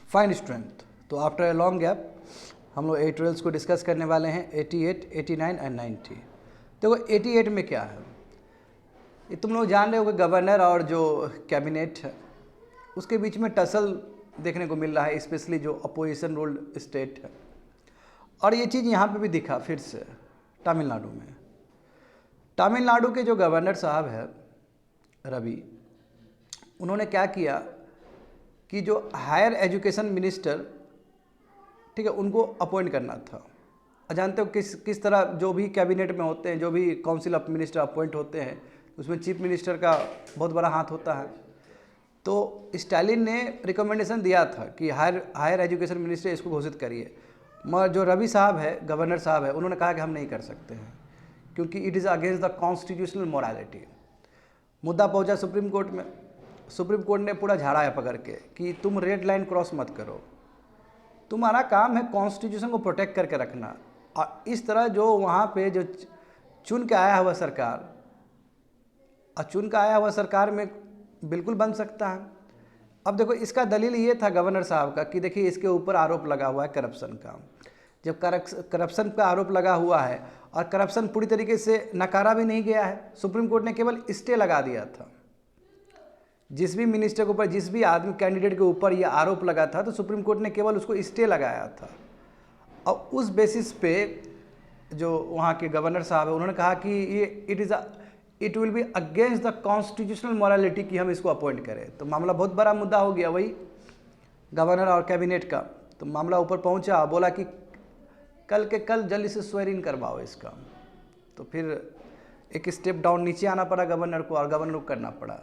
Fine strength. तो after a long gap हम लोग 8-12 को डिस्कस करने वाले हैं, 88, 89 एंड 90। देखो 88 में क्या है, ये तुम लोग जान रहे हो कि गवर्नर और जो कैबिनेट है उसके बीच में टसल देखने को मिल रहा है, स्पेशली जो अपोजिशन रूल्ड स्टेट है। और ये चीज़ यहाँ पे भी दिखा फिर से तमिलनाडु में। तमिलनाडु के जो गवर्नर साहब है रवि, उन्होंने क्या किया कि जो हायर एजुकेशन मिनिस्टर, ठीक है, उनको अपॉइंट करना था। जानते हो किस तरह जो भी कैबिनेट में होते हैं, जो भी काउंसिल ऑफ मिनिस्टर अपॉइंट होते हैं, उसमें चीफ मिनिस्टर का बहुत बड़ा हाथ होता है। तो स्टालिन ने रिकमेंडेशन दिया था कि हायर एजुकेशन मिनिस्टर इसको घोषित करिए, मगर जो रवि साहब है, गवर्नर साहब है, उन्होंने कहा कि हम नहीं कर सकते हैं क्योंकि it is against the constitutional morality. मुद्दा पहुंचा सुप्रीम कोर्ट में। सुप्रीम कोर्ट ने पूरा झाड़ा है पकड़ के कि तुम रेड लाइन क्रॉस मत करो, तुम्हारा काम है कॉन्स्टिट्यूशन को प्रोटेक्ट करके रखना। और इस तरह जो वहाँ पे जो चुन के आया हुआ सरकार, और चुन के आया हुआ सरकार में बिल्कुल बन सकता है। अब देखो इसका दलील ये था गवर्नर साहब का कि देखिए इसके ऊपर आरोप लगा हुआ है करप्शन का। जब करप्शन का आरोप लगा हुआ है और करप्शन पूरी तरीके से नकारा भी नहीं गया है, सुप्रीम कोर्ट ने केवल स्टे लगा दिया था। जिस भी मिनिस्टर के ऊपर, जिस भी आदमी कैंडिडेट के ऊपर ये आरोप लगा था, तो सुप्रीम कोर्ट ने केवल उसको स्टे लगाया था। और उस बेसिस पे जो वहाँ के गवर्नर साहब है, उन्होंने कहा कि ये it will be against the constitutional morality कि हम इसको अपॉइंट करें। तो मामला बहुत बड़ा मुद्दा हो गया वही गवर्नर और कैबिनेट का। तो मामला ऊपर पहुँचा, बोला कि कल के कल जल्दी से स्वेरिंग करवाओ इसका। तो फिर एक स्टेप डाउन नीचे आना पड़ा गवर्नर को, और गवर्नर को करना पड़ा।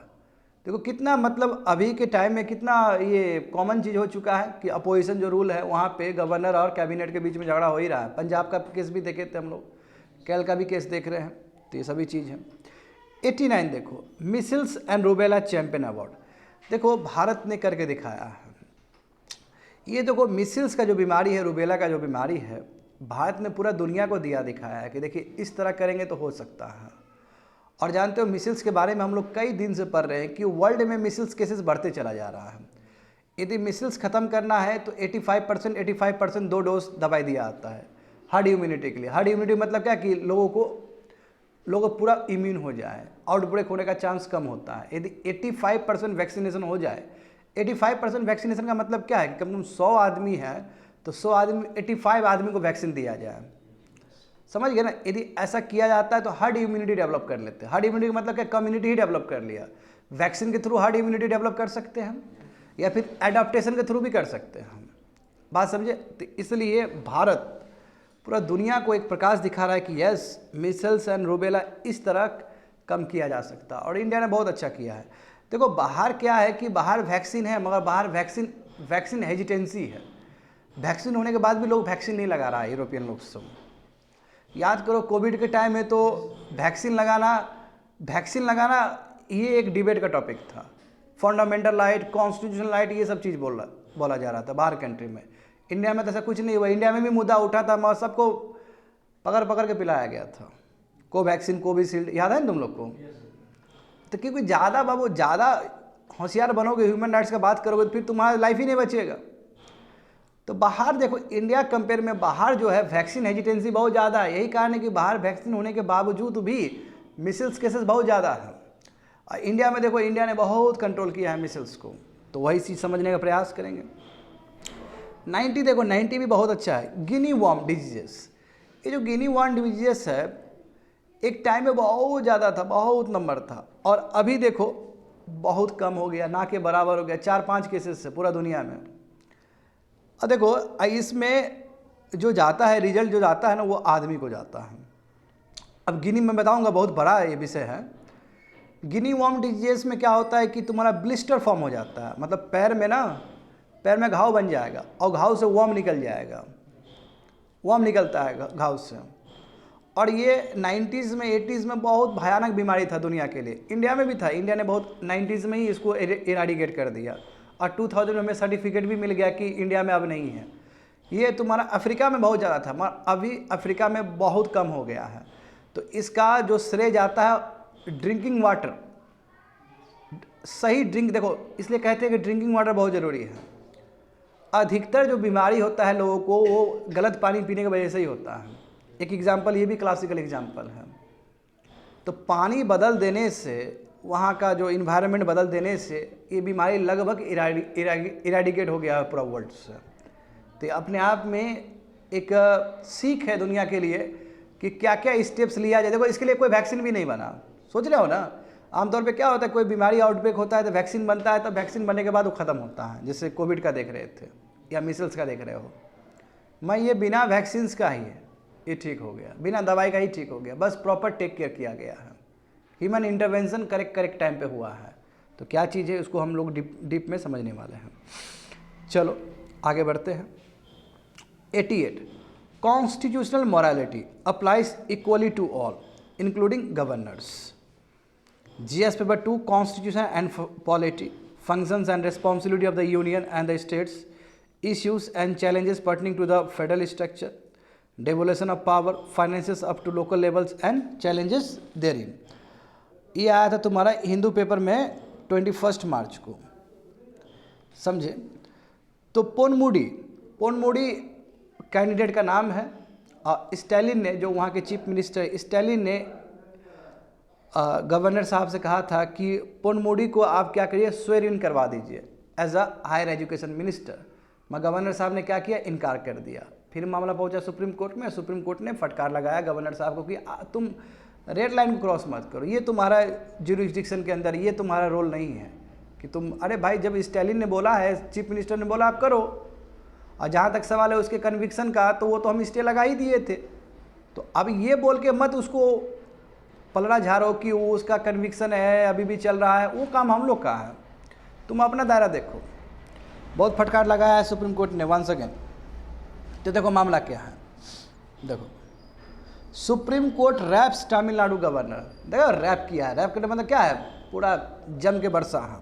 देखो कितना, मतलब अभी के टाइम में कितना ये कॉमन चीज़ हो चुका है कि अपोजिशन जो रूल है वहाँ पे गवर्नर और कैबिनेट के बीच में झगड़ा हो ही रहा है। पंजाब का केस भी देखे थे हम लोग, केरल का भी केस देख रहे हैं। तो ये सभी चीज़ है। 89 देखो, measles and rubella champion award. देखो भारत ने करके दिखाया है। ये देखो मिसिल्स का जो बीमारी है, रूबेला का जो बीमारी है, भारत ने पूरा दुनिया को दिया दिखाया है कि देखिए इस तरह करेंगे तो हो सकता है। और जानते हो मिसिल्स के बारे में हम लोग कई दिन से पढ़ रहे हैं कि वर्ल्ड में मिसिल्स केसेस बढ़ते चला जा रहा है। यदि मिसिल्स ख़त्म करना है तो 85% 2 डोज दवाई दिया आता है हर्ड इम्यूनिटी के लिए। हर्ड इम्यूनिटी मतलब क्या कि लोगों पूरा इम्यून हो जाए, आउटब्रेक होने का चांस कम होता है। यदि 85% वैक्सीनेशन हो जाए, 85% वैक्सीनेशन का मतलब क्या है कि कम से कम 100 आदमी है तो 100 आदमी 85 आदमी को वैक्सीन दिया जाए। समझ गए ना? यदि ऐसा किया जाता है तो हर्ड इम्यूनिटी डेवलप कर लेते हैं। हर्ड इम्यूनिटी का मतलब क्या, कम्युनिटी ही डेवलप कर लिया। वैक्सीन के थ्रू हर्ड इम्यूनिटी डेवलप कर सकते हैं हम, या फिर एडाप्टेशन के थ्रू भी कर सकते हैं हम। बात समझे? तो इसलिए भारत पूरा दुनिया को एक प्रकाश दिखा रहा है कि यस, मिसल्स एंड रूबेला इस तरह कम किया जा सकता है, और इंडिया ने बहुत अच्छा किया है। देखो बाहर क्या है कि बाहर वैक्सीन है, मगर बाहर वैक्सीन हेजिटेंसी है। वैक्सीन होने के बाद भी लोग वैक्सीन नहीं लगा रहा है, यूरोपियन लोग सब। याद करो कोविड के टाइम में तो वैक्सीन लगाना ये एक डिबेट का टॉपिक था। फंडामेंटल राइट, कॉन्स्टिट्यूशनल राइट, ये सब चीज़ बोला जा रहा था बाहर कंट्री में। इंडिया में तो ऐसा कुछ नहीं हुआ। इंडिया में भी मुद्दा उठा था, मगर सबको पकड़ के पिलाया गया था। कोवैक्सीन, कोविशील्ड, याद है ना तुम लोग को? तो क्योंकि ज़्यादा होशियार बनोगे, ह्यूमन राइट्स का बात करोगे, तो फिर तुम्हारा लाइफ ही नहीं बचेगा। तो बाहर देखो, इंडिया कंपेयर में बाहर जो है वैक्सीन हेजिटेंसी बहुत ज़्यादा है। यही कारण है कि बाहर वैक्सीन होने के बावजूद भी मिसल्स केसेस बहुत ज़्यादा है। और इंडिया में देखो, इंडिया ने बहुत कंट्रोल किया है मिसल्स को। तो वही चीज़ समझने का प्रयास करेंगे। 90 देखो, 90 भी बहुत अच्छा है। गिनी वॉर्म डिजीजेस, ये जो गिनी वॉर्म डिजीजेस है, एक टाइम में बहुत ज़्यादा था, बहुत नंबर था, और अभी देखो बहुत कम हो गया, ना के बराबर हो गया। 4-5 केसेस है पूरा दुनिया में। और देखो इसमें जो जाता है, रिजल्ट जो जाता है ना, वो आदमी को जाता है। अब गिनी में बताऊंगा, बहुत बड़ा ये विषय है। गिनी वॉर्म डिजीज में क्या होता है कि तुम्हारा ब्लिस्टर फॉर्म हो जाता है, मतलब पैर में घाव बन जाएगा, और घाव से वर्म निकल जाएगा। वर्म निकलता है घाव से। और ये 90s में 80s में बहुत भयानक बीमारी था दुनिया के लिए। इंडिया में भी था। इंडिया ने बहुत 90s में ही इसको इराडिकेट कर दिया, और 2000 में हमें सर्टिफिकेट भी मिल गया कि इंडिया में अब नहीं है। ये तुम्हारा अफ्रीका में बहुत ज़्यादा था, मगर अभी अफ्रीका में बहुत कम हो गया है। तो इसका जो श्रेय जाता है ड्रिंकिंग वाटर, सही ड्रिंक। देखो इसलिए कहते हैं कि ड्रिंकिंग वाटर बहुत ज़रूरी है। अधिकतर जो बीमारी होता है लोगों को वो गलत पानी पीने की वजह से ही होता है। एक एग्जाम्पल, ये भी क्लासिकल एग्जाम्पल है। तो पानी बदल देने से, वहाँ का जो इन्वायरमेंट बदल देने से ये बीमारी लगभग इराडिकेट हो गया है पूरा वर्ल्ड से। तो अपने आप में एक सीख है दुनिया के लिए कि क्या क्या स्टेप्स लिया जाए। देखो इसके लिए कोई वैक्सीन भी नहीं बना, सोच रहे हो ना। आमतौर पे क्या होता है, कोई बीमारी आउटब्रेक होता है तो वैक्सीन बनता है, तो वैक्सीन बनने के बाद वो ख़त्म होता है, जैसे कोविड का देख रहे थे या मिसल्स का देख रहे हो। मैं ये बिना वैक्सीन्स का ही है, ये ठीक हो गया, बिना दवाई का ही ठीक हो गया, बस प्रॉपर टेक केयर किया गया है, ह्यूमन इंटरवेंशन करेक्ट टाइम पे हुआ है। तो क्या चीज़ है उसको हम लोग डीप में समझने वाले हैं। चलो आगे बढ़ते हैं। 88 constitutional morality applies equally to all including governors. GS paper 2 constitution and polity functions and responsibility of the union and the states, issues and challenges pertaining to the federal structure, devolution of power, finances up to local levels and challenges therein। ये आया था तुम्हारा Hindu paper में 21 मार्च को, समझे। तो Ponmudi candidate का नाम है। स्टालिन ने, जो वहाँ के चीफ मिनिस्टर स्टालिन ने गवर्नर साहब से कहा था कि पोनमुडी को आप क्या करिए, स्वेर इन करवा दीजिए as a higher education minister. मगर गवर्नर साहब ने क्या किया, इनकार कर दिया। फिर मामला पहुंचा सुप्रीम कोर्ट में। सुप्रीम कोर्ट ने फटकार लगाया गवर्नर साहब को कि तुम रेड लाइन को क्रॉस मत करो, ये तुम्हारा ज्यूरिसडिक्शन के अंदर, ये तुम्हारा रोल नहीं है कि तुम, अरे भाई जब स्टालिन ने बोला है, चीफ मिनिस्टर ने बोला आप करो। और जहाँ तक सवाल है उसके कन्विक्शन का, तो वो तो हम स्टे लगा ही दिए थे। तो अब ये बोल के मत उसको पलड़ा झाड़ो कि वो उसका कन्विक्शन है अभी भी चल रहा है, वो काम हम लोग का है, तुम अपना दायरा देखो। बहुत फटकार लगाया है सुप्रीम कोर्ट ने वंस अगेन। तो देखो मामला क्या है, देखो supreme court raps Tamil Nadu governor. देखो रैप किया है, रैप करने मतलब क्या है, पूरा जम के बरसा है।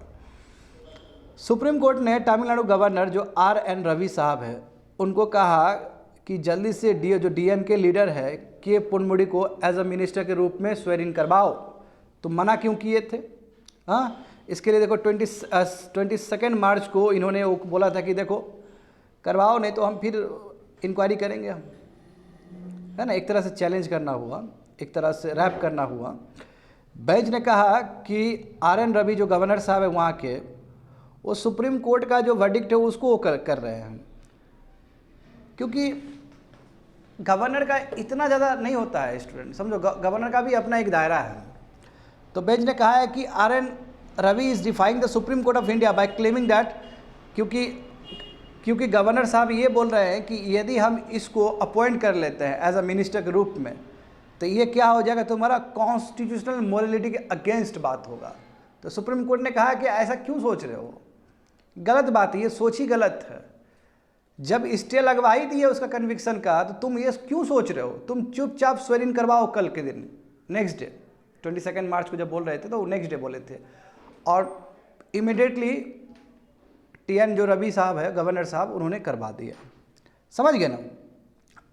सुप्रीम कोर्ट ने तमिलनाडु गवर्नर जो RN रवि साहब है उनको कहा कि जल्दी से जो DMK लीडर है कि पोनमुडी को एज अ मिनिस्टर के रूप में स्वेर इन करवाओ। तो मना क्यों किए थे? हाँ, इसके लिए देखो 22 मार्च को इन्होंने वो बोला था कि देखो करवाओ, नहीं तो हम फिर इंक्वायरी करेंगे हम, है ना। एक तरह से चैलेंज करना हुआ, एक तरह से रैप करना हुआ। बेंच ने कहा कि RN रवि जो गवर्नर साहब है वहाँ के, वो सुप्रीम कोर्ट का जो वर्डिक्ट है उसको वो कर रहे हैं, क्योंकि गवर्नर का इतना ज़्यादा नहीं होता है स्टूडेंट, समझो गवर्नर का भी अपना एक दायरा है। तो बेंच ने कहा है कि RN Ravi is defying the supreme court of India by claiming that, क्योंकि गवर्नर साहब ये बोल रहे हैं कि यदि हम इसको अपॉइंट कर लेते हैं एज अ मिनिस्टर के रूप में, तो ये क्या हो जाएगा, तुम्हारा कॉन्स्टिट्यूशनल मोरालिटी के अगेंस्ट बात होगा। तो सुप्रीम कोर्ट ने कहा कि ऐसा क्यों सोच रहे हो, गलत बात है, ये सोच ही गलत है। जब स्टे लगवा ही दिए उसका कन्विक्शन का, तो तुम ये क्यों सोच रहे हो, तुम चुपचाप स्वेर इन करवाओ कल के दिन, नेक्स्ट डे। 22 मार्च को जब बोल रहे थे तो वो नेक्स्ट डे बोले थे, और इमिडिएटली TN जो रवि साहब है गवर्नर साहब, उन्होंने करवा दिया। समझ गए ना।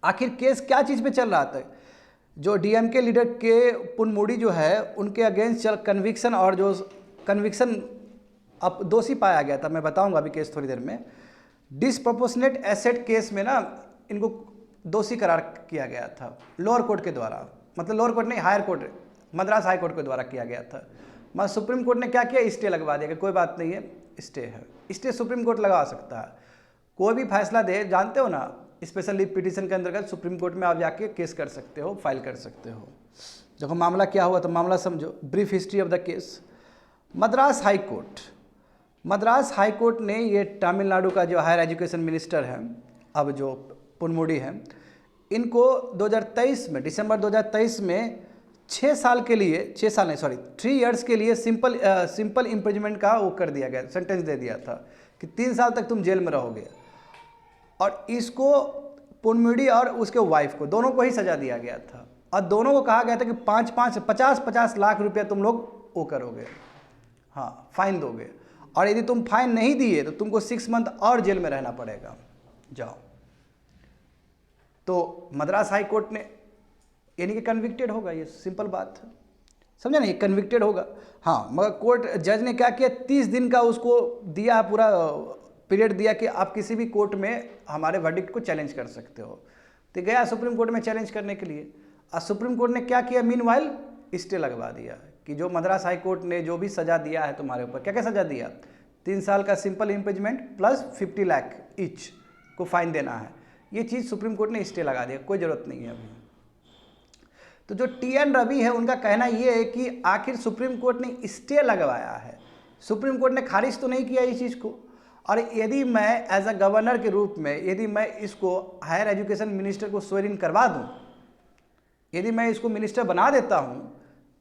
आखिर केस क्या चीज़ पे चल रहा था, जो DMK लीडर के पोनमुडी जो है उनके अगेंस्ट कन्विक्शन, और जो कन्विक्शन अब दोषी पाया गया था, मैं बताऊंगा अभी केस थोड़ी देर में। डिसप्रोपोर्शनेट एसेट केस में ना इनको दोषी करार किया गया था लोअर कोर्ट के द्वारा, मतलब लोअर कोर्ट नहीं, higher court, Madras high court के द्वारा किया गया था। मगर सुप्रीम कोर्ट ने क्या किया, स्टे लगवा दिया कि कोई बात नहीं है, स्टे है। स्टे सुप्रीम कोर्ट लगा सकता है, कोई भी फैसला दे, जानते हो ना, स्पेशल लीव पिटीशन के अंतर्गत सुप्रीम कोर्ट में आप जाके केस कर सकते हो, फाइल कर सकते हो। देखो मामला क्या हुआ, तो मामला समझो, brief history of the case. Madras high court ने ये तमिलनाडु का जो हायर एजुकेशन मिनिस्टर है, अब जो पोनमुडी है, इनको 2023 में, दिसंबर 2023 में 3 इयर्स के लिए सिंपल इम्प्रिजमेंट का वो कर दिया गया, सेंटेंस दे दिया था कि 3 साल तक तुम जेल में रहोगे। और इसको पोनमुडी और उसके वाइफ को, दोनों को ही सजा दिया गया था, और दोनों को कहा गया था कि 50 लाख रुपया तुम लोग वो करोगे, हाँ फाइन दोगे, और यदि तुम फाइन नहीं दिए तो तुमको 6 मंथ और जेल में रहना पड़ेगा, जाओ। तो मद्रास हाई कोर्ट ने यानी कि कन्विक्टेड होगा, ये सिंपल बात है, समझे नहीं, कन्विक्टेड होगा। हाँ, मगर कोर्ट जज ने क्या किया, 30 दिन का उसको दिया पूरा पीरियड दिया कि आप किसी भी कोर्ट में हमारे वर्डिक्ट को चैलेंज कर सकते हो। तो गया सुप्रीम कोर्ट में चैलेंज करने के लिए, और सुप्रीम कोर्ट ने क्या किया, मीनवाइल स्टे लगवा दिया कि जो मद्रास हाई कोर्ट ने जो भी सज़ा दिया है तुम्हारे ऊपर, क्या क्या सज़ा दिया, 3 साल का simple impingement plus 50 lakh each को फाइन देना है, ये चीज़ सुप्रीम कोर्ट ने स्टे लगा दिया, कोई ज़रूरत नहीं है अभी। तो जो TN रवि है उनका कहना ये है कि आखिर सुप्रीम कोर्ट ने स्टे लगवाया है, सुप्रीम कोर्ट ने खारिज तो नहीं किया इस चीज़ को, और यदि मैं एज अ गवर्नर के रूप में यदि मैं इसको हायर एजुकेशन मिनिस्टर को स्वेर इन करवा दूं, यदि मैं इसको मिनिस्टर बना देता हूं,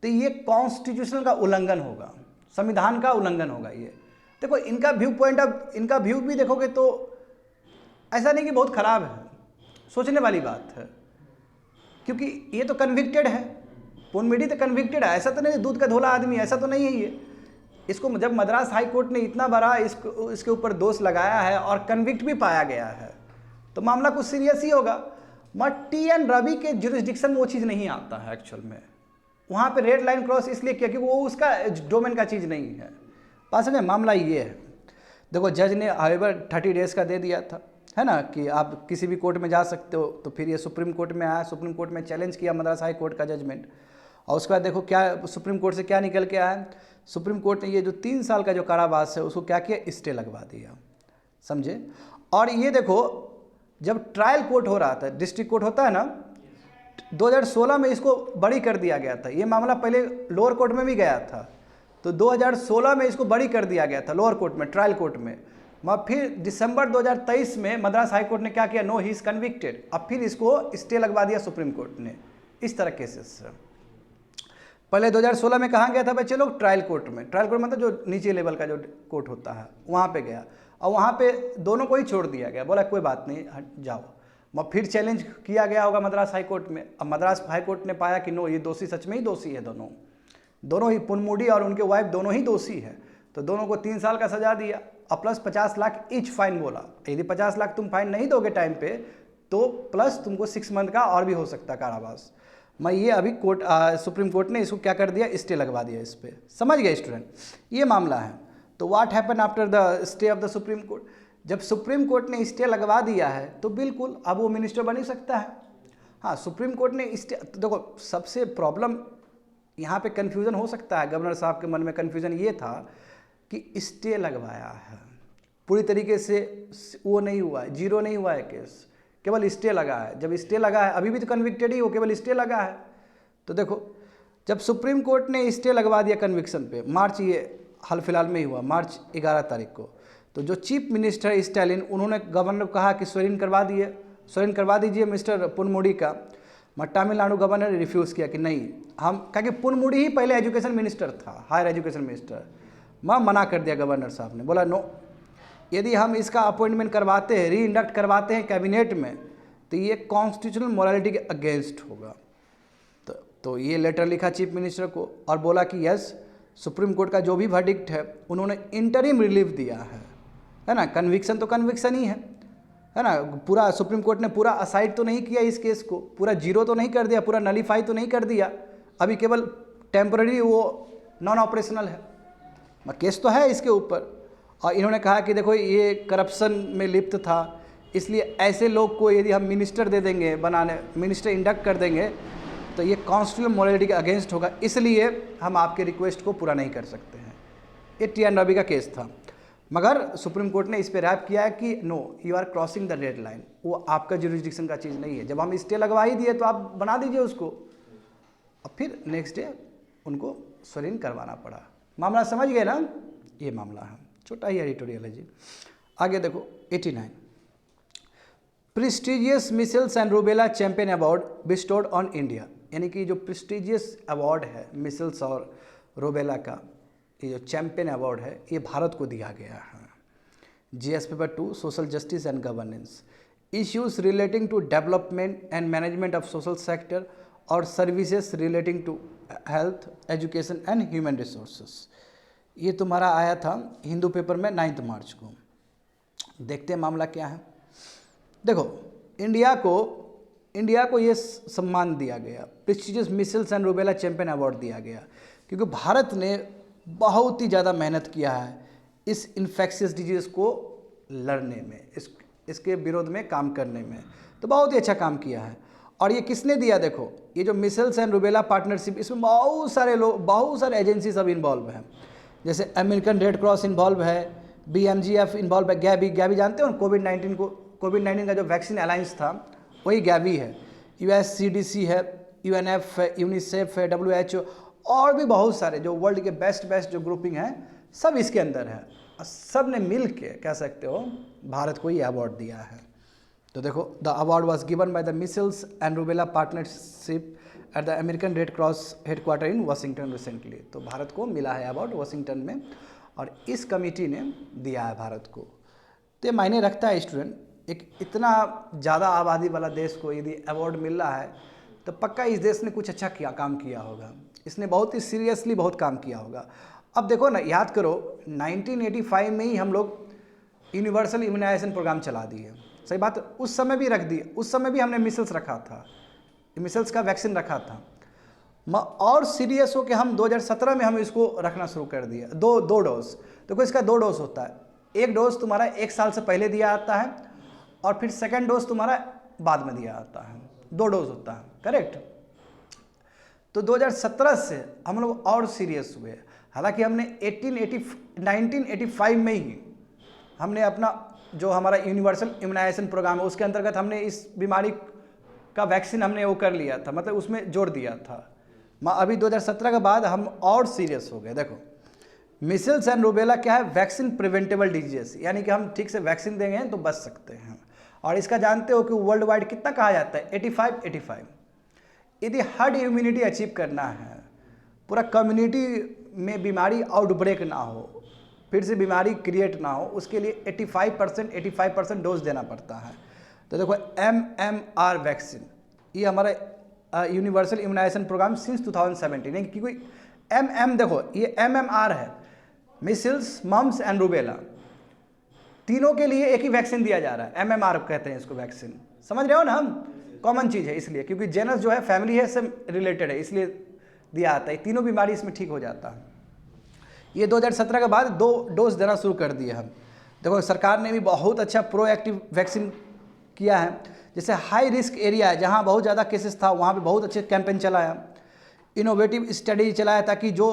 तो ये कॉन्स्टिट्यूशनल का उल्लंघन होगा, संविधान का उल्लंघन होगा। ये देखो इनका व्यू पॉइंट, अब इनका व्यू भी देखोगे तो ऐसा नहीं कि बहुत ख़राब है, सोचने वाली बात है, क्योंकि ये तो कन्विक्टेड है, पोनमेडी तो कन्विक्टेड है, ऐसा तो नहीं दूध का धोला आदमी, ऐसा तो नहीं है ये। इसको जब मद्रास हाई कोर्ट ने इतना बड़ा इसके ऊपर दोष लगाया है और कन्विक्ट भी पाया गया है, तो मामला कुछ सीरियस ही होगा। मगर TN रवि के जुरिस्डिक्शन में वो चीज़ नहीं आता है एक्चुअल में, वहाँ पे रेड लाइन क्रॉस इसलिए किया क्योंकि वो उसका डोमेन का चीज़ नहीं है। पास में मामला ये है, देखो जज ने हाउएवर 30 डेज़ का दे दिया था, है ना, कि आप किसी भी कोर्ट में जा सकते हो। तो फिर ये सुप्रीम कोर्ट में आया, सुप्रीम कोर्ट में चैलेंज किया मद्रास हाई कोर्ट का जजमेंट, और उसके बाद देखो क्या सुप्रीम कोर्ट से क्या निकल के आया। सुप्रीम कोर्ट ने ये जो 3 साल का जो कारावास है उसको क्या किया, स्टे लगवा दिया, समझे। और ये देखो जब ट्रायल कोर्ट हो रहा था, डिस्ट्रिक्ट कोर्ट होता है ना, 2016 में इसको बरी कर दिया गया था। ये मामला पहले लोअर कोर्ट में भी गया था, तो 2016 में इसको बरी कर दिया गया था लोअर कोर्ट में, ट्रायल कोर्ट में। मगर फिर दिसंबर 2023 में मद्रास हाई कोर्ट ने क्या किया, नो ही इज़ कन्विक्टेड, अब फिर इसको स्टे लगवा दिया सुप्रीम कोर्ट ने। इस तरह केसेस से पहले 2016 में कहाँ गया था बच्चे लोग, ट्रायल कोर्ट में। ट्रायल कोर्ट मतलब जो नीचे लेवल का जो कोर्ट होता है वहाँ पे गया, और वहाँ पे दोनों को ही छोड़ दिया गया, बोला कोई बात नहीं जाओ। मगर फिर चैलेंज किया गया होगा मद्रास हाई कोर्ट में। अब मद्रास हाई कोर्ट ने पाया कि नो ये दोषी सच में ही दोषी है, दोनों ही पुनमुडी और उनके वाइफ दोनों ही दोषी है, तो दोनों को 3 साल का सजा दिया और प्लस 50 लाख ईच फाइन बोला। यदि 50 लाख तुम फाइन नहीं दोगे टाइम पे तो प्लस तुमको 6 मंथ का और भी हो सकता है कारावास। मैं ये अभी कोर्ट सुप्रीम कोर्ट ने इसको क्या कर दिया, स्टे लगवा दिया इस पर, समझ गए स्टूडेंट, ये मामला है। तो what happen after the stay of the supreme court, जब सुप्रीम कोर्ट ने स्टे लगवा दिया है तो बिल्कुल अब वो मिनिस्टर बन ही सकता है। हाँ, सुप्रीम कोर्ट ने स्टे, तो देखो सबसे प्रॉब्लम यहाँ पे कन्फ्यूज़न हो सकता है, गवर्नर साहब के मन में कन्फ्यूज़न ये था कि स्टे लगवाया है, पूरी तरीके से वो नहीं हुआ है, जीरो नहीं हुआ है केस, केवल स्टे लगा है। जब स्टे लगा है, अभी भी तो कन्विक्टेड ही हो, केवल स्टे लगा है। तो देखो जब सुप्रीम कोर्ट ने स्टे लगवा दिया कन्विक्शन पे, मार्च, ये हाल फिलहाल में ही हुआ, मार्च 11 तारीख को, तो जो चीफ मिनिस्टर स्टालिन, उन्होंने गवर्नर को कहा कि स्वेरिन करवा दीजिए मिस्टर पुनमुडी का। मगर तमिलनाडु गवर्नर ने रिफ्यूज़ किया कि नहीं, हम क्या कि पुनमुडी ही पहले एजुकेशन मिनिस्टर था, हायर एजुकेशन मिनिस्टर। मना कर दिया गवर्नर साहब ने, बोला नो, यदि हम इसका अपॉइंटमेंट करवाते हैं, री इंडक्ट करवाते हैं कैबिनेट में, तो ये कॉन्स्टिट्यूशनल मोरालिटी के अगेंस्ट होगा। तो ये लेटर लिखा चीफ मिनिस्टर को और बोला कि यस, सुप्रीम कोर्ट का जो भी वर्डिक्ट है उन्होंने इंटरिम रिलीफ दिया है ना, कन्विक्शन तो कन्विक्शन ही है ना, पूरा सुप्रीम कोर्ट ने पूरा असाइड तो नहीं किया इस केस को, पूरा जीरो तो नहीं कर दिया, पूरा नलीफाई तो नहीं कर दिया, अभी केवल टेम्पररी वो नॉन ऑपरेशनल है, केस तो है इसके ऊपर। और इन्होंने कहा कि देखो ये करप्शन में लिप्त था, इसलिए ऐसे लोग को यदि हम मिनिस्टर दे देंगे बनाने, मिनिस्टर इंडक्ट कर देंगे, तो ये कॉन्स्टिट्यूशनल मोरालिटी के अगेंस्ट होगा, इसलिए हम आपके रिक्वेस्ट को पूरा नहीं कर सकते हैं। ये TN रवि का केस था, मगर सुप्रीम कोर्ट ने इस पर रैप किया है कि no, you are crossing the red line, वो आपका जुरिस्डिक्शन का चीज़ नहीं है। जब हम स्टे लगवा ही दिए तो आप बना दीजिए उसको। अब फिर नेक्स्ट डे उनको स्वेरिन करवाना पड़ा। मामला समझ गए ना, ये मामला है, छोटा ही एडिटोरियल है जी। आगे देखो 89, prestigious measles and rubella champion award bestowed on India, यानी कि जो प्रेस्टिजियस अवार्ड है मिसेल्स और रूबेला का, ये जो चैंपियन अवार्ड है ये भारत को दिया गया है। GS paper 2 social justice and governance, issues relating to development and management of social sector और services relating to health, education and human resources. ये तुम्हारा आया था हिंदू पेपर में 9 मार्च को। देखते हैं मामला क्या है। देखो इंडिया को ये सम्मान दिया गया, prestigious measles and rubella champion award दिया गया, क्योंकि भारत ने बहुत ही ज़्यादा मेहनत किया है इस इन्फेक्शियस डिजीज़ को लड़ने में, इसके विरोध में काम करने में, तो बहुत ही अच्छा काम किया है। और ये किसने दिया, देखो ये जो मिसल्स एंड रूबेला पार्टनरशिप, इसमें बहुत सारे लोग, बहुत सारे एजेंसी सब इन्वॉल्व हैं, जैसे अमेरिकन रेड क्रॉस इन्वॉल्व है, BMGF इन्वॉल्व है, गैवी जानते हो कोविड-19 का जो वैक्सीन अलायंस था वही गैवी है, US CDC है, UNF है, यूनिसेफ है, WHO और भी बहुत सारे जो वर्ल्ड के बेस्ट जो ग्रुपिंग हैं सब इसके अंदर है, और सब ने मिल के कह सकते हो भारत को ये अवार्ड दिया है। तो देखो, the award was given by the micelles and rubella partnership at the American red cross headquarter in Washington recently. तो भारत को मिला है अवार्ड वाशिंगटन में, और इस कमेटी ने दिया है भारत को। तो ये मायने रखता है स्टूडेंट, एक इतना ज़्यादा आबादी वाला देश को यदि अवार्ड मिल रहा है तो पक्का इस देश ने कुछ अच्छा काम किया होगा, इसने बहुत ही सीरियसली बहुत काम किया होगा। अब देखो ना, याद करो 1985 में ही हम लोग यूनिवर्सल इम्यूनाइजेशन प्रोग्राम चला दिए, सही बात है, उस समय भी रख दिए, उस समय भी हमने मिसल्स रखा था, मिसल्स का वैक्सीन रखा था, और सीरियस हो के हम 2017 में हम इसको रखना शुरू कर दिया। दो डोज, देखो इसका 2 डोज होता है, एक डोज तुम्हारा 1 साल से पहले दिया जाता है, और फिर सेकेंड डोज तुम्हारा बाद में दिया जाता है, 2 डोज होता है, करेक्ट। तो 2017 से हम लोग और सीरियस हुए, हालांकि हमने 1985 में ही हमने अपना जो हमारा यूनिवर्सल इम्यूनाइजेशन प्रोग्राम है उसके अंतर्गत हमने इस बीमारी का वैक्सीन हमने वो कर लिया था, मतलब उसमें जोड़ दिया था। अभी 2017 के बाद हम और सीरियस हो गए। देखो, मिसल्स एंड रूबेला क्या है, वैक्सीन प्रिवेंटेबल डिजीज, यानी कि हम ठीक से वैक्सीन देंगे तो बच सकते हैं। और इसका जानते हो कि वर्ल्ड वाइड कितना कहा जाता है, 85। यदि हर्ड इम्यूनिटी अचीव करना है, पूरा कम्युनिटी में बीमारी आउटब्रेक ना हो, फिर से बीमारी क्रिएट ना हो, उसके लिए 85% डोज देना पड़ता है। तो देखो MMR वैक्सीन, ये हमारा यूनिवर्सल इम्यूनाइजेशन प्रोग्राम सिंस 2017 है, क्योंकि देखो ये MMR है, मिसल्स, मम्स एंड रूबेला, तीनों के लिए एक ही वैक्सीन दिया जा रहा है, MMR कहते हैं इसको वैक्सीन, समझ रहे हो ना, हम कॉमन चीज़ है इसलिए, क्योंकि जेनस जो है फैमिली है, सब रिलेटेड है, इसलिए दिया जाता है, तीनों बीमारी इसमें ठीक हो जाता है। ये 2017 के बाद 2 डोज देना शुरू कर दिए हम। देखो, सरकार ने भी बहुत अच्छा प्रोएक्टिव वैक्सीन किया है, जैसे हाई रिस्क एरिया है जहाँ बहुत ज़्यादा केसेस था, वहाँ पे बहुत अच्छे कैंपेन चलाया, इनोवेटिव स्टडी चलाया, ताकि जो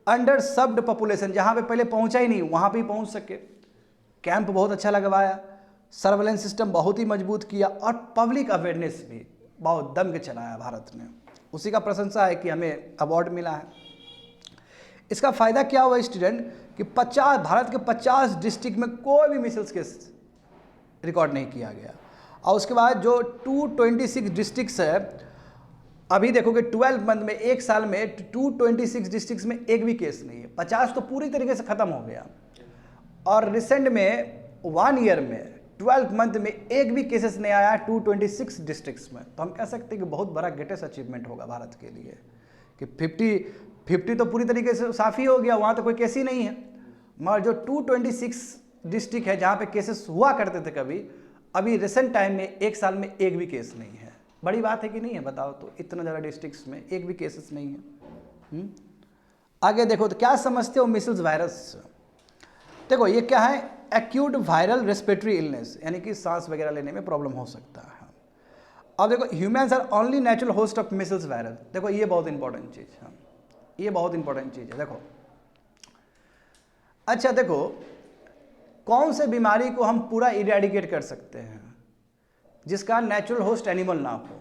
अंडर सर्व्ड पॉपुलेशन जहाँ पे पहले पहुँचा ही नहीं वहाँ पे पहुँच सके, कैंप बहुत अच्छा लगवाया, सर्वेलेंस सिस्टम बहुत ही मजबूत किया, और पब्लिक अवेयरनेस भी बहुत दम के चलाया भारत ने। उसी का प्रशंसा है कि हमें अवार्ड मिला है। इसका फ़ायदा क्या हुआ स्टूडेंट, कि भारत के 50 डिस्ट्रिक्ट में कोई भी मिसल्स केस रिकॉर्ड नहीं किया गया, और उसके बाद जो 226 डिस्ट्रिक्ट्स है, अभी देखोगे 12 मंथ में, 1 साल में 226 डिस्ट्रिक्ट्स में एक भी केस नहीं है, 50 तो पूरी तरीके से ख़त्म हो गया। और रिसेंट में 1 ईयर में 12 मंथ में एक भी केसेस नहीं आया 226 डिस्ट्रिक्ट्स में। तो हम कह सकते हैं कि बहुत बड़ा ग्रेटेस्ट अचीवमेंट होगा भारत के लिए, कि 50 तो पूरी तरीके से साफ़ ही हो गया, वहाँ तो कोई केस ही नहीं है, मगर जो 226 डिस्ट्रिक्ट है जहाँ पे केसेस हुआ करते थे कभी, अभी रिसेंट टाइम में 1 साल में एक भी केस नहीं है। बड़ी बात है कि नहीं है, बताओ तो, इतना ज़्यादा डिस्ट्रिक्ट्स में एक भी केसेस नहीं है। आगे देखो, तो क्या समझते हो मिसल्स वायरस? देखो, ये क्या है, एक्यूट वायरल रेस्पिरेटरी इलनेस, यानी कि सांस वगैरह लेने में प्रॉब्लम हो सकता है। अब देखो, humans are only natural host of measles virus. देखो, ये बहुत इंपॉर्टेंट चीज़ है, ये बहुत इंपॉर्टेंट चीज़ है। देखो, अच्छा देखो, कौन से बीमारी को हम पूरा इरेडिकेट कर सकते हैं जिसका नेचुरल होस्ट एनिमल ना हो?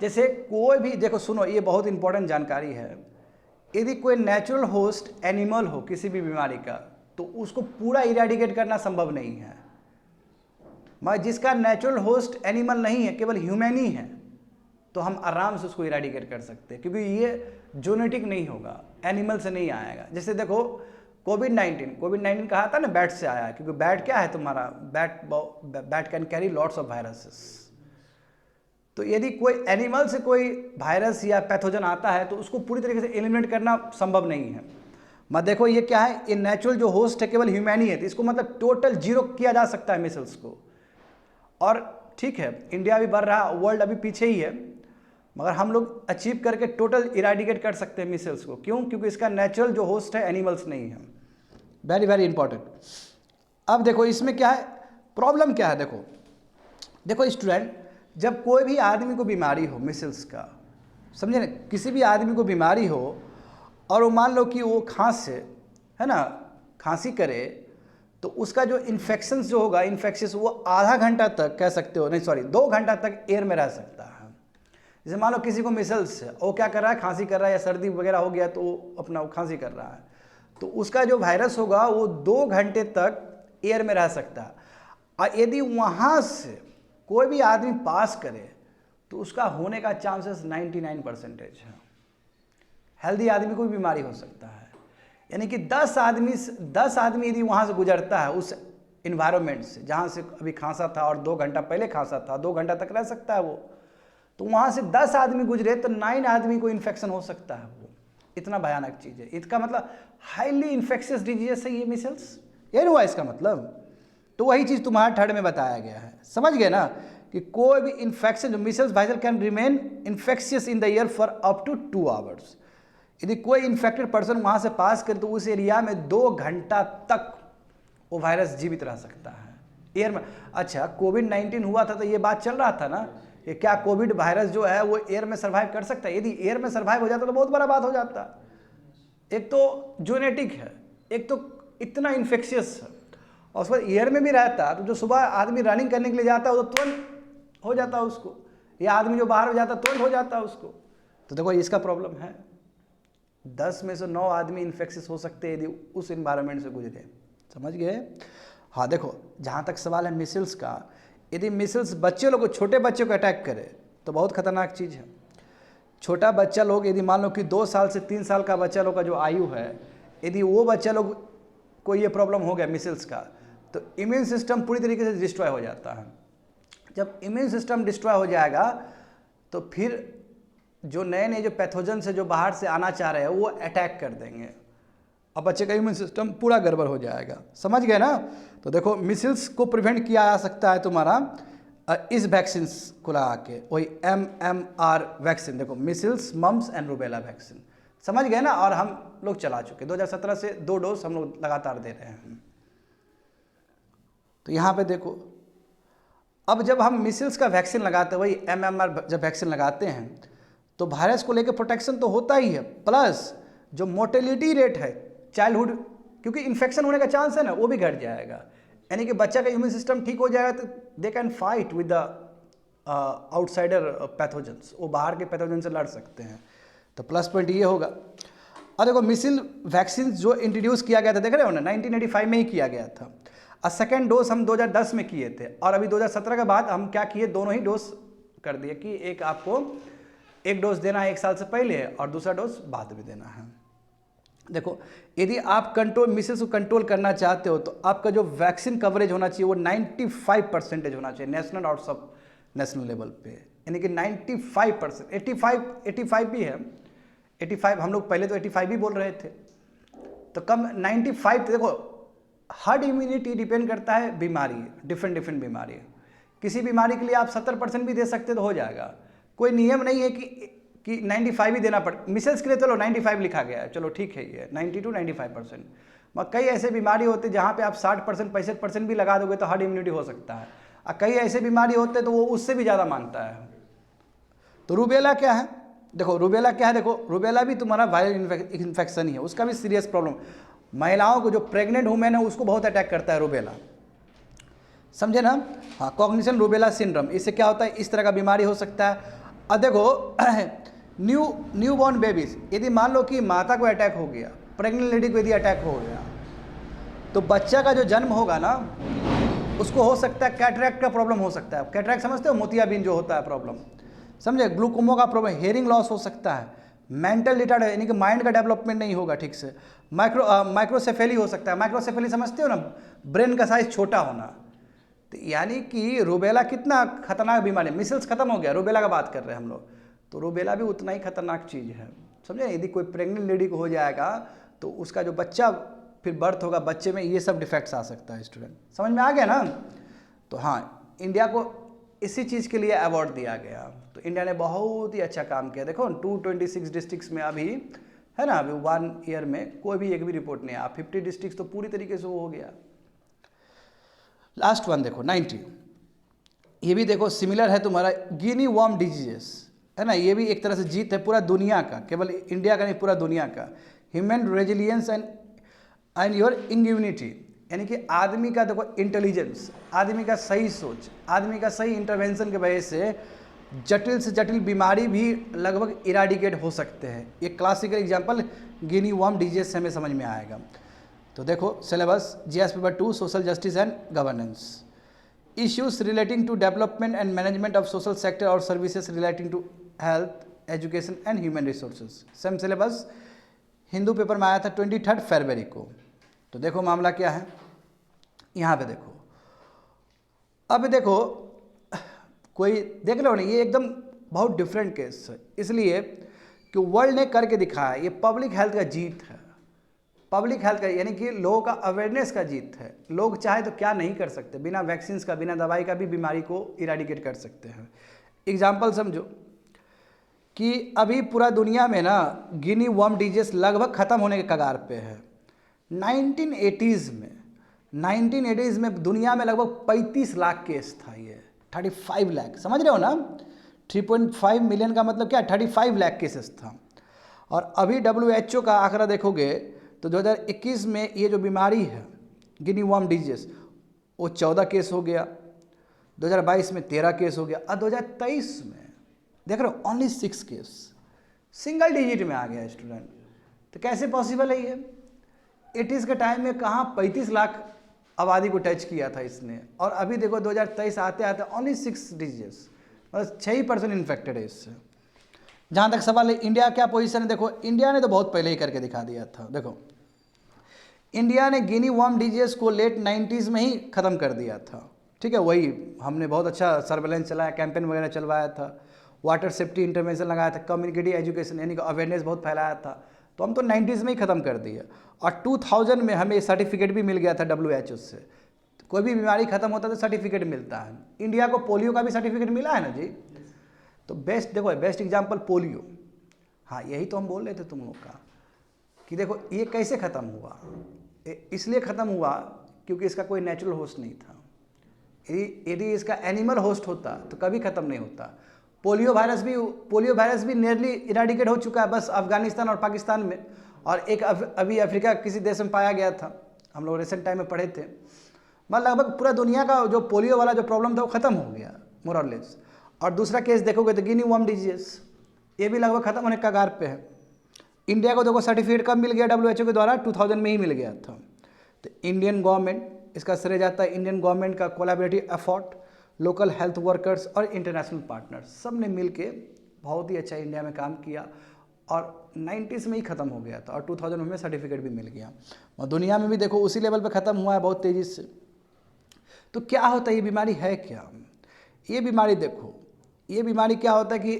जैसे कोई भी, देखो सुनो, ये बहुत इंपॉर्टेंट जानकारी है, यदि कोई नेचुरल होस्ट एनिमल हो किसी भी बीमारी का, तो उसको पूरा इरेडिकेट करना संभव नहीं है। मगर जिसका नेचुरल होस्ट एनिमल नहीं है, केवल ह्यूमन ही है, तो हम आराम से उसको इरेडिकेट कर सकते हैं, क्योंकि ये जेनेटिक नहीं होगा, एनिमल से नहीं आएगा। जैसे देखो, कोविड-19 कहा था ना, बैट से आया, क्योंकि बैट क्या है तुम्हारा, bat can carry lots of viruses. तो यदि कोई एनिमल से कोई वायरस या पैथोजन आता है तो उसको पूरी तरीके से एलिमिनेट करना संभव नहीं है। मत देखो, ये क्या है, ये नेचुरल जो होस्ट है केवल ह्यूमन ही है, तो इसको मतलब टोटल जीरो किया जा सकता है मिसल्स को। और ठीक है, इंडिया भी बढ़ रहा, वर्ल्ड अभी पीछे ही है, मगर हम लोग अचीव करके टोटल इरेडिकेट कर सकते हैं मिसल्स को। क्यों? क्योंकि इसका नेचुरल जो होस्ट है एनिमल्स नहीं है। Very very important. अब देखो इसमें क्या है, प्रॉब्लम क्या है, देखो देखो स्टूडेंट, जब कोई भी आदमी को बीमारी हो मिसल्स का, समझे ना, किसी भी आदमी को बीमारी हो और वो मान लो कि वो खांसे, है ना, खांसी करे, तो उसका जो इन्फेक्शन जो होगा, इन्फेक्शन वो आधा घंटा तक, कह सकते हो, नहीं सॉरी 2 घंटा तक एयर में रह सकता है। जैसे मान लो किसी को मिसल्स है, वो क्या कर रहा है, खांसी कर रहा है या सर्दी वगैरह हो गया तो वो अपना खांसी कर रहा है, तो उसका जो वायरस होगा वो 2 घंटे तक एयर में रह सकता है। और यदि वहाँ से कोई भी आदमी पास करे तो उसका होने का चांसेस 99% है। हेल्दी आदमी को भी बीमारी हो सकता है, यानी कि 10 आदमी यदि वहाँ से गुजरता है उस इन्वायरमेंट से जहाँ से अभी खांसा था और 2 घंटा पहले खांसा था, 2 घंटा तक रह सकता है वो, तो वहाँ से 10 आदमी गुजरे तो 9 आदमी को इन्फेक्शन हो सकता है। वो इतना भयानक चीज़ है। इसका मतलब हाईली इन्फेक्शियस डिजीज है ये मिसल्स, यही हुआ इसका मतलब। तो वही चीज़ तुम्हारा थर्ड में बताया गया है, समझ गए ना, कि कोई भी इन्फेक्शन जो measles virus can remain infectious in the air for up to 2 hours. यदि कोई इन्फेक्टेड पर्सन वहाँ से पास करे तो उस एरिया में 2 घंटा तक वो वायरस जीवित रह सकता है एयर में। अच्छा, कोविड-19 हुआ था तो ये बात चल रहा था ना कि क्या कोविड वायरस जो है वो एयर में सर्वाइव कर सकता है। यदि एयर में सर्वाइव हो जाता तो बहुत बड़ा बात हो जाता। एक तो जेनेटिक है, एक तो इतना इन्फेक्शियस है, और उस पर एयर में भी रहता, तो जो सुबह आदमी रनिंग करने के लिए जाता है वो तो तुरंत हो जाता है उसको, या आदमी जो बाहर हो जाता है तुरंत हो जाता है उसको। तो देखो इसका प्रॉब्लम है, 10 में से 9 आदमी इन्फेक्शियस हो सकते हैं यदि उस इन्वायरमेंट से गुजरे, समझ गए। हाँ देखो, जहाँ तक सवाल है मिसल्स का, यदि मिसल्स बच्चे लोग को, छोटे बच्चे को अटैक करे तो बहुत खतरनाक चीज़ है। छोटा बच्चा लोग, यदि मान लो कि 2 साल से 3 साल का बच्चा लोग का जो आयु है, यदि वो बच्चा लोग को ये प्रॉब्लम हो गया मिसल्स का, तो इम्यून सिस्टम पूरी तरीके से डिस्ट्रॉय हो जाता है। जब इम्यून सिस्टम डिस्ट्रॉय हो जाएगा तो फिर जो नए नए जो पैथोजन से जो बाहर से आना चाह रहे हैं वो अटैक कर देंगे और बच्चे का इम्यून सिस्टम पूरा गड़बड़ हो जाएगा, समझ गए ना। तो देखो मिसल्स को प्रिवेंट किया जा सकता है तुम्हारा इस वैक्सीन को लगा के, वही MMR वैक्सीन, देखो measles, mumps and rubella vaccine, समझ गए ना। और हम लोग चला चुके 2017 से 2 डोज हम लोग लगातार दे रहे हैं। तो यहाँ पे देखो, अब जब हम मिसल्स का वैक्सीन लगाते हैं, वही MMR जब वैक्सीन लगाते हैं तो वायरस को लेकर प्रोटेक्शन तो होता ही है, प्लस जो मोर्टेलिटी रेट है चाइल्डहुड, क्योंकि इन्फेक्शन होने का चांस है ना, वो भी घट जाएगा। यानी कि बच्चा का इम्यून सिस्टम ठीक हो जाएगा तो they can fight with the outsider pathogens, वो बाहर के पैथोजन से लड़ सकते हैं। तो प्लस पॉइंट ये होगा। और देखो मिसल वैक्सीन जो इंट्रोड्यूस किया गया था, देख रहे हो ना, 1985 में ही किया गया था, और सेकेंड डोज हम 2010 में किए थे, और अभी 2017 के बाद हम क्या किए, दोनों ही डोज कर दिए कि एक आपको एक डोज देना है 1 साल से पहले और दूसरा डोज बाद में देना है। देखो यदि आप मिसल्स को कंट्रोल करना चाहते हो तो आपका जो वैक्सीन कवरेज होना चाहिए वो 95% होना चाहिए नेशनल और सब नेशनल लेवल पे, यानी कि 95%, 85 भी है, 85 हम लोग पहले तो 85 भी बोल रहे थे, तो कम 95। देखो हर्ड इम्यूनिटी डिपेंड करता है बीमारी, डिफरेंट बीमारी, किसी बीमारी के लिए आप 70% भी दे सकते तो हो जाएगा, कोई नियम नहीं है कि 95 ही देना पड़े। मिसल्स के लिए चलो 95 लिखा गया है, चलो ठीक है, ये 90 to 95%। मगर कई ऐसे बीमारी होते हैं जहाँ पे आप 60% 65% भी लगा दोगे तो हर्ड इम्यूनिटी हो सकता है, और कई ऐसे बीमारी होते हैं तो वो उससे भी ज़्यादा मानता है। तो रूबेला क्या है, देखो रूबेला क्या है, देखो रूबेला भी तुम्हारा वायरल इन्फेक्शन ही है, उसका भी सीरियस प्रॉब्लम, महिलाओं को जो प्रेग्नेंट वुमेन है उसको बहुत अटैक करता है रूबेला, समझे ना। हाँ, कॉग्निशन रूबेला सिंड्रोम, इससे क्या होता है, इस तरह का बीमारी हो सकता है। अब देखो न्यू बॉर्न बेबीज, यदि मान लो कि माता को अटैक हो गया, प्रेग्नेंट लेडी को यदि अटैक हो गया, तो बच्चा का जो जन्म होगा ना उसको हो सकता है कैटरैक्ट का प्रॉब्लम हो सकता है। कैटरैक्ट समझते हो, मोतियाबिंद जो होता है प्रॉब्लम, समझे, ग्लूकोमा का प्रॉब्लम, हेयरिंग लॉस हो सकता है, मेंटल रिटार्ड यानी कि माइंड का डेवलपमेंट नहीं होगा ठीक से, माइक्रोसेफेली हो सकता है। माइक्रोसेफेली समझते हो ना, ब्रेन का साइज छोटा होना। तो यानी कि रूबेला कितना खतरनाक बीमारी है, मिसल्स खत्म हो गया, रूबेला का बात कर रहे हैं हम लोग, तो रूबेला भी उतना ही खतरनाक चीज़ है, समझे। यदि कोई प्रेग्नेंट लेडी को हो जाएगा तो उसका जो बच्चा फिर बर्थ होगा, बच्चे में ये सब डिफेक्ट्स आ सकता है। स्टूडेंट समझ में आ गया ना। तो हाँ, इंडिया को इसी चीज़ के लिए अवार्ड दिया गया, तो इंडिया ने बहुत ही अच्छा काम किया। देखो 226 डिस्ट्रिक्ट्स में अभी है ना, अभी 1 ईयर में कोई भी एक भी रिपोर्ट नहीं आया, 50 डिस्ट्रिक्ट्स तो पूरी तरीके से वो हो गया। लास्ट वन देखो 90, ये भी देखो सिमिलर है तुम्हारा गिनी वॉर्म डिजीजेस, है ना, ये भी एक तरह से जीत है पूरा दुनिया का, केवल इंडिया का नहीं पूरा दुनिया का। Human resilience and your immunity, यानी कि आदमी का देखो इंटेलिजेंस, आदमी का सही सोच, आदमी का सही इंटरवेंशन की वजह से जटिल से जटिल बीमारी भी लगभग इराडिकेट हो सकते हैं। ये classical example guinea worm disease से हमें समझ में आएगा। तो देखो syllabus GS paper 2 social justice and governance, issues relating to development and management of social sector और services relating to health, education and human resources. Same syllabus Hindu paper में आया था 23 फरवरी को। तो देखो मामला क्या है, यहाँ पे देखो, अब देखो कोई देख लो ना, ये एकदम बहुत डिफरेंट केस है, इसलिए कि वर्ल्ड ने करके दिखाया, ये पब्लिक हेल्थ का जीत है, पब्लिक हेल्थ का, यानी कि लोगों का अवेयरनेस का जीत है। लोग चाहे तो क्या नहीं कर सकते, बिना वैक्सीन का, बिना दवाई का भी बीमारी को इराडिकेट कर सकते हैं। एग्जाम्पल समझो कि अभी पूरा दुनिया में ना गिनी वॉर्म डिजीज लगभग ख़त्म होने के कगार पे है। 1980s में दुनिया में लगभग 35 लाख केस था, ये 35 लाख, समझ रहे हो ना, 3.5 मिलियन का मतलब क्या, 35 लाख केसेस था। और अभी WHO का आंकड़ा देखोगे तो 2021 में ये जो बीमारी है गिनी वॉर्म डिजीज वो 14 केस हो गया, 2022 में 13 केस हो गया, और 2023 में देख रहे हो ओनली 6 केस, सिंगल डिजिट में आ गया स्टूडेंट। तो कैसे पॉसिबल है ये? 80s के टाइम में कहाँ 35 लाख आबादी को टच किया था इसने, और अभी देखो 2023 आते आते ओनली 6 डिजीज, मतलब 6% इन्फेक्टेड है इससे। जहाँ तक सवाल है इंडिया क्या पोजीशन है, देखो इंडिया ने तो बहुत पहले ही करके दिखा दिया था। देखो इंडिया ने गिनी वॉर्म डिजीज को लेट 90s में ही ख़त्म कर दिया था, ठीक है, वही हमने बहुत अच्छा सर्वेलेंस चलाया, कैंपेन वगैरह चलवाया था, वाटर सेफ्टी इंटरवेंशन लगाया था, कम्युनिटी एजुकेशन यानी कि अवेयरनेस बहुत फैलाया था, तो हम तो 90s में ही ख़त्म कर दिए। और 2000 में हमें सर्टिफिकेट भी मिल गया था WHO से, तो कोई भी बीमारी ख़त्म होता है तो सर्टिफिकेट मिलता है। इंडिया को पोलियो का भी सर्टिफिकेट मिला है ना जी। तो बेस्ट देखो, बेस्ट एग्जाम्पल पोलियो, हाँ यही तो हम बोल रहे थे तुम लोग का कि देखो ये कैसे ख़त्म हुआ, इसलिए ख़त्म हुआ क्योंकि इसका कोई नेचुरल होस्ट नहीं था। यदि इसका एनिमल होस्ट होता तो कभी ख़त्म नहीं होता। पोलियो वायरस भी नियरली इराडिकेट हो चुका है, बस अफगानिस्तान और पाकिस्तान में, और एक अभी अफ्रीका किसी देश में पाया गया था, हम लोग रिसेंट टाइम में पढ़े थे। मतलब लगभग पूरा दुनिया का जो पोलियो वाला जो प्रॉब्लम था वो ख़त्म हो गया मोर और लेस। और दूसरा केस देखोगे तो गिनी वॉर्म डिजीज, ये भी लगभग ख़त्म होने के कगार पे है। इंडिया को देखो सर्टिफिकेट कब मिल गया WHO के द्वारा, 2000 में ही मिल गया था। तो इंडियन गवर्नमेंट, इसका श्रेय जाता है इंडियन गवर्नमेंट का collaborative effort, local health workers और इंटरनेशनल पार्टनर्स, सब ने मिल के बहुत ही अच्छा इंडिया में काम किया, और 90s में ही ख़त्म हो गया था, और 2000 में हमें सर्टिफिकेट भी मिल गया। और दुनिया में भी देखो उसी लेवल पे ख़त्म हुआ है बहुत तेज़ी से। तो क्या होता है, ये बीमारी है क्या? ये बीमारी देखो, ये बीमारी क्या होता है कि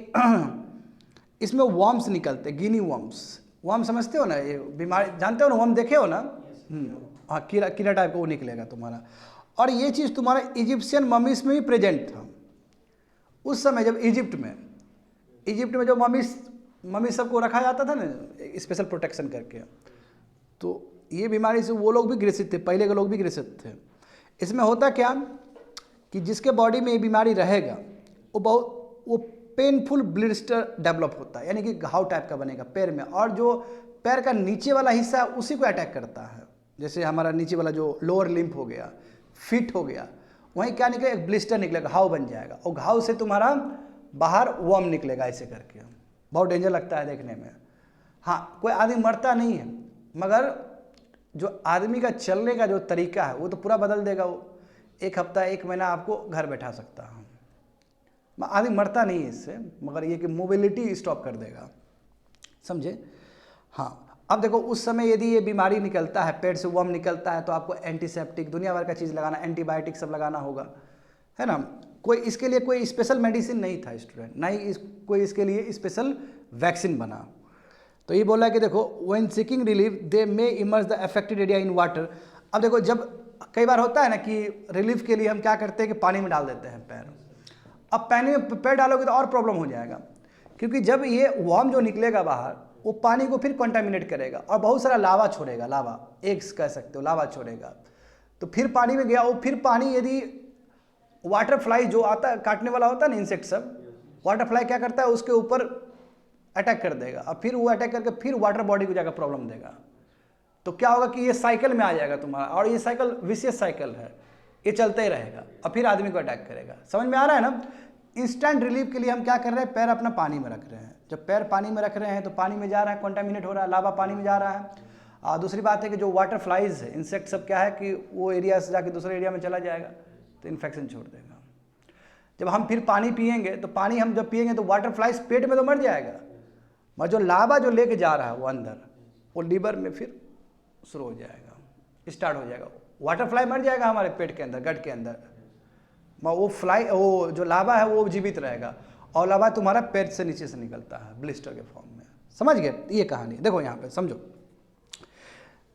इसमें वॉर्म्स निकलते, गिनी वॉर्म समझते हो ना, ये बीमारी जानते हो ना, वॉर्म देखे हो ना, हाँ कीड़ा टाइप का वो निकलेगा तुम्हारा। और ये चीज़ तुम्हारा इजिप्शियन ममीज में भी प्रेजेंट था उस समय, जब इजिप्ट में जो मम्मी सबको रखा जाता था ना स्पेशल प्रोटेक्शन करके, तो ये बीमारी से वो लोग भी ग्रसित थे, पहले के लोग भी ग्रसित थे। इसमें होता क्या कि जिसके बॉडी में ये बीमारी रहेगा वो पेनफुल ब्लिस्टर डेवलप होता है, यानी कि घाव टाइप का बनेगा पैर में, और जो पैर का नीचे वाला हिस्सा उसी को अटैक करता है। जैसे हमारा नीचे वाला जो लोअर लिम्फ हो गया, फिट हो गया, वहीं क्या निकलेगा, एक ब्लिस्टर निकलेगा, घाव बन जाएगा, और घाव से तुम्हारा बाहर वॉर्म निकलेगा ऐसे करके। बहुत डेंजर लगता है देखने में। हाँ, कोई आदमी मरता नहीं है, मगर जो आदमी का चलने का जो तरीका है वो तो पूरा बदल देगा। वो 1 हफ्ता 1 महीना आपको घर बैठा सकता है। आदमी मरता नहीं है इससे, मगर ये कि मोबिलिटी स्टॉप कर देगा, समझे। हाँ, अब देखो उस समय यदि ये बीमारी निकलता है, पेट से वर्म निकलता है, तो आपको एंटीसेप्टिक दुनिया भर का चीज़ लगाना, एंटीबायोटिक सब लगाना होगा, है ना। कोई इसके लिए कोई स्पेशल मेडिसिन नहीं था स्टूडेंट, ना ही कोई इसके लिए स्पेशल वैक्सीन बना। तो ये बोला कि देखो when seeking relief they may emerge the affected area in water. अब देखो जब कई बार होता है ना कि रिलीफ के लिए हम क्या करते हैं कि पानी में डाल देते हैं पैर। अब पानी में पैर डालोगे तो और प्रॉब्लम हो जाएगा, क्योंकि जब ये वर्म जो निकलेगा बाहर वो पानी को फिर कंटामिनेट करेगा और बहुत सारा लावा छोड़ेगा, लावा एग्स कह सकते हो, लावा छोड़ेगा। तो फिर पानी में गया, वो फिर पानी यदि वाटर फ्लाई जो आता है काटने वाला होता है ना इंसेक्ट सब, वाटर फ्लाई क्या करता है उसके ऊपर अटैक कर देगा, और फिर वो अटैक करके फिर वाटर बॉडी को जाकर प्रॉब्लम देगा। तो क्या होगा कि ये साइकिल में आ जाएगा तुम्हारा, और ये साइकिल विशियस साइकिल है, ये चलता ही रहेगा और फिर आदमी को अटैक करेगा। समझ में आ रहा है ना। इंस्टेंट रिलीफ के लिए हम क्या कर रहे हैं, पैर अपना पानी में रख रहे हैं। जब पैर पानी में रख रहे हैं तो पानी में जा रहा है, कॉन्टामिनेट हो रहा है, लावा पानी में जा रहा है। और दूसरी बात है कि जो वाटर फ्लाइज है, इंसेक्ट सब क्या है कि वो एरिया से जाके दूसरे एरिया में चला जाएगा तो इन्फेक्शन छोड़ देगा। जब हम फिर पानी पिएंगे तो पानी हम जब पिएंगे तो वाटर फ्लाइज पेट में तो मर जाएगा, मगर जो लावा जो लेके जा रहा है वो अंदर, वो लीवर में फिर शुरू हो जाएगा, स्टार्ट हो जाएगा। वाटर फ्लाई मर जाएगा हमारे पेट के अंदर, गट के अंदर, वो फ्लाई वो जो लावा है वो जीवित रहेगा, और लावा तुम्हारा पेट से नीचे से निकलता है ब्लिस्टर के फॉर्म में। समझ गए ये कहानी। देखो यहाँ पे समझो,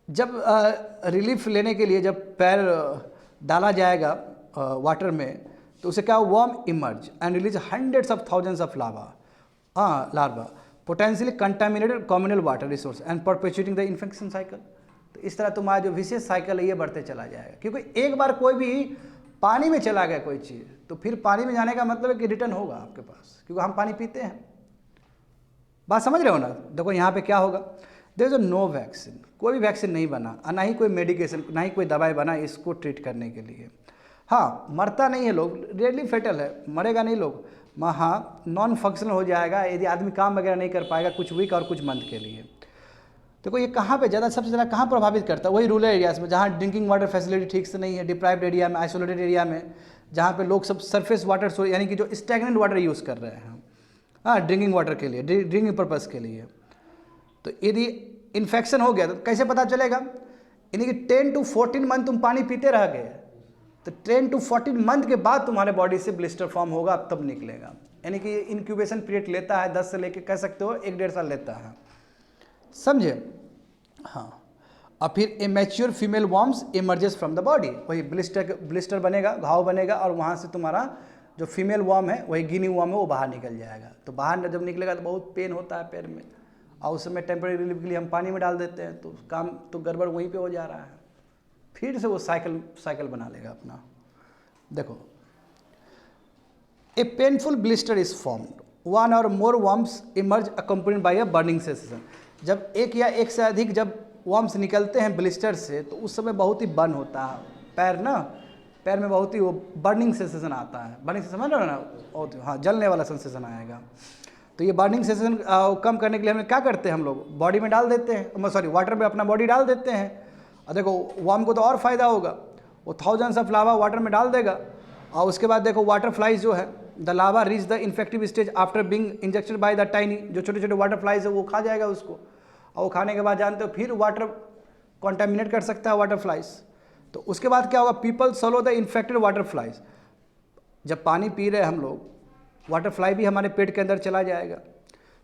जब रिलीफ लेने के लिए जब पैर डाला जाएगा वाटर में तो उसे क्या, worm emerge and release hundreds of thousands of larva potentially contaminated communal water resource and perpetuating the infection cycle. तो इस तरह तुम्हारा जो विशेष साइकिल है ये बढ़ते चला जाएगा, क्योंकि एक बार कोई भी पानी में चला गया कोई चीज़, तो फिर पानी में जाने का मतलब है कि रिटर्न होगा आपके पास, क्योंकि हम पानी पीते हैं। बात समझ रहे हो ना। देखो यहाँ पे क्या होगा, देयर इज नो वैक्सीन, कोई भी वैक्सीन नहीं बना, ना ही कोई मेडिकेशन, ना ही कोई दवाई बना इसको ट्रीट करने के लिए। हाँ, मरता नहीं है लोग, रेयरली फेटल है, मरेगा नहीं लोग, हाँ नॉन फंक्शनल हो जाएगा यदि आदमी काम वगैरह नहीं कर पाएगा कुछ वीक और कुछ मंथ के लिए। देखो ये कहाँ पे ज़्यादा, सबसे ज़्यादा कहाँ प्रभावित करता है, वही रूरल एरियाज़ में जहाँ ड्रिंकिंग वाटर फैसिलिटी ठीक से नहीं है, डिप्राइव्ड एरिया में, आइसोलेटेड एरिया में, जहाँ पे लोग सब सरफेस वाटर यानी कि जो स्टैग्नेंट वाटर यूज़ कर रहे हैं, हाँ ड्रिंकिंग वाटर के लिए, ड्रिंकिंग पर्पज़ के लिए। तो यदि इन्फेक्शन हो गया तो कैसे पता चलेगा, यानी कि 10 to 14 मंथ तुम पानी पीते रह गए, तो 10 to 14 मंथ के बाद तुम्हारे बॉडी से ब्लिस्टर फॉर्म होगा, तब निकलेगा। यानी कि इंक्यूबेशन पीरियड लेता है 10 से लेके कह सकते हो 1-1.5 साल लेता है, समझे। हाँ, और फिर ए mature female worms emerges from the body, वही ब्लिस्टर बनेगा, घाव बनेगा, और वहाँ से तुम्हारा जो फीमेल वॉर्म है, वही गिनी वॉर्म है, वो बाहर निकल जाएगा। तो बाहर जब निकलेगा तो बहुत पेन होता है पैर में, और उस समय टेम्परेरी रिलीफ के लिए हम पानी में डाल देते हैं, तो काम तो गड़बड़ वहीं पे हो जा रहा है, फिर से वो साइकिल बना लेगा अपना। देखो, a painful blister is formed, 1 or more worms emerge accompanied by a burning sensation. जब एक या एक से अधिक जब वर्म्स निकलते हैं ब्लिस्टर से, तो उस समय बहुत ही बर्न होता है पैर में बहुत ही वो बर्निंग सेंसेशन आता है। बर्निंग समझ रहे हो ना, हाँ जलने वाला सेंसेशन आएगा। तो ये बर्निंग सेंसेशन कम करने के लिए हम क्या करते हैं, हम लोग बॉडी में डाल देते हैं, सॉरी वाटर में अपना बॉडी डाल देते हैं। और देखो वर्म को तो और फायदा होगा, वो थाउजेंड्स ऑफ लावा वाटर में डाल देगा, और उसके बाद देखो वाटर फ्लाइज जो है, the lava reach the infective stage after being injected by the tiny, जो छोटे छोटे वाटर फ्लाइज है वो खा जाएगा उसको, और वो खाने के बाद जानते हो फिर वाटर कॉन्टामिनेट कर सकता है वाटर फ्लाइज। तो उसके बाद क्या होगा, people सॉलो the infected water flies. जब पानी पी रहे हैं हम लोग, वाटर फ्लाई भी हमारे पेट के अंदर चला जाएगा,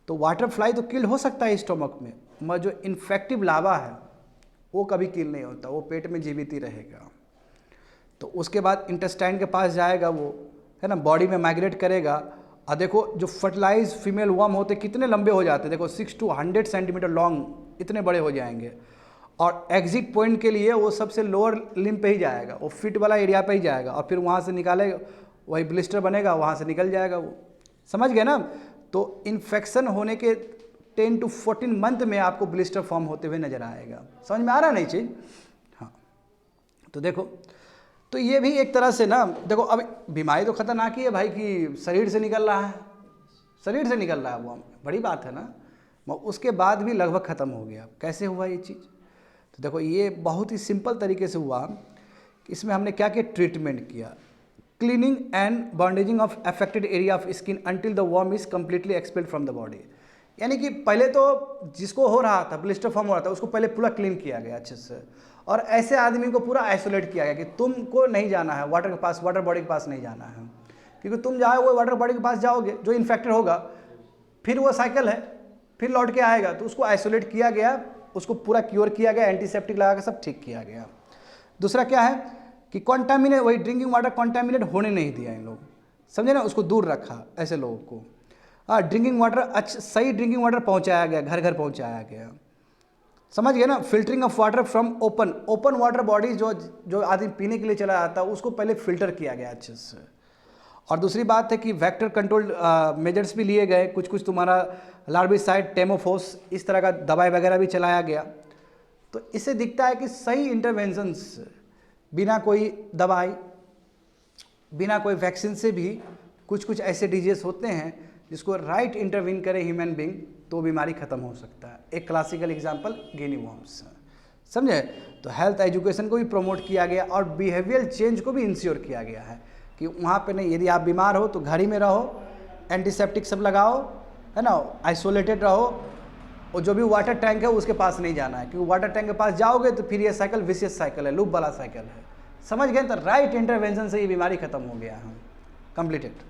तो वाटर फ्लाई तो किल हो सकता है स्टोमक में, मगर जो इन्फेक्टिव लावा है वो कभी किल नहीं होता, वो पेट में जीवित ही रहेगा। तो उसके बाद इंटेस्टाइन के पास जाएगा, वो है ना, बॉडी में माइग्रेट करेगा। और देखो जो फर्टिलाइज फीमेल वर्म होते कितने लंबे हो जाते हैं, देखो 6 to 100 सेंटीमीटर लॉन्ग, इतने बड़े हो जाएंगे। और एग्जिट पॉइंट के लिए वो सबसे लोअर लिम्ब पे ही जाएगा, वो फिट वाला एरिया पे ही जाएगा, और फिर वहाँ से निकालेगा, वही ब्लिस्टर बनेगा, वहाँ से निकल जाएगा वो। समझ गए ना। तो इन्फेक्शन होने के 10 to 14 मंथ में आपको ब्लिस्टर फॉर्म होते हुए नजर आएगा। समझ में आ रहा नहीं चीज़। हाँ, तो देखो, तो ये भी एक तरह से ना, देखो अब बीमारी तो खतरनाक ही है भाई, कि शरीर से निकल रहा है, शरीर से निकल रहा है, वो बड़ी बात है ना। उसके बाद भी लगभग ख़त्म हो गया। कैसे हुआ ये चीज़, तो देखो ये बहुत ही सिंपल तरीके से हुआ। इसमें हमने क्या किया, ट्रीटमेंट किया, cleaning and bandaging of affected area of skin until the worm is completely expelled from the body. यानी कि पहले तो जिसको हो रहा था, ब्लिस्टर फॉर्म हो रहा था, उसको पहले पूरा क्लीन किया गया अच्छे से, और ऐसे आदमी को पूरा आइसोलेट किया गया कि तुमको नहीं जाना है वाटर के पास, वाटर बॉडी के पास नहीं जाना है, क्योंकि तुम जाओ वो वाटर बॉडी के पास जाओगे, जो इन्फेक्टेड होगा फिर वो साइकिल है, फिर लौट के आएगा। तो उसको आइसोलेट किया गया, उसको पूरा क्योर किया गया, एंटीसेप्टिक लगा के सब ठीक किया गया। दूसरा क्या है कि कॉन्टामिनेट, वही ड्रिंकिंग वाटर कॉन्टामिनेट होने नहीं दिया इन लोग, समझे ना, उसको दूर रखा ऐसे लोगों को। हाँ, ड्रिंकिंग वाटर अच्छा, सही ड्रिंकिंग वाटर पहुंचाया गया, घर घर पहुंचाया गया। समझ गए ना, filtering of water from open water body, जो आदमी पीने के लिए चला जाता है उसको पहले फिल्टर किया गया अच्छे से। और दूसरी बात है कि वेक्टर कंट्रोल मेजर्स भी लिए गए, कुछ कुछ तुम्हारा लार्बिसाइड, टेमोफोस, इस तरह का दवाई वगैरह भी चलाया गया। तो इससे दिखता है कि सही इंटरवेंशंस, बिना कोई दवाई, बिना कोई वैक्सीन से भी कुछ कुछ ऐसे डिजीज होते हैं जिसको राइट इंटरवीन करे ह्यूमन बींग तो बीमारी खत्म हो सकता है। एक क्लासिकल एग्जांपल गिनी वॉर्म्स, समझे। तो हेल्थ एजुकेशन को भी प्रमोट किया गया और बिहेवियर चेंज को भी इंश्योर किया गया है कि वहाँ पे नहीं, यदि आप बीमार हो तो घर ही में रहो, एंटीसेप्टिक सब लगाओ, है ना, आइसोलेटेड रहो, और जो भी वाटर टैंक है उसके पास नहीं जाना है, क्योंकि वाटर टैंक के पास जाओगे तो फिर ये साइकिल विशियस साइकिल है, लूप वाला साइकिल है। समझ गए, तो राइट इंटरवेंशन से ये बीमारी खत्म हो गया है। कंप्लीटेड।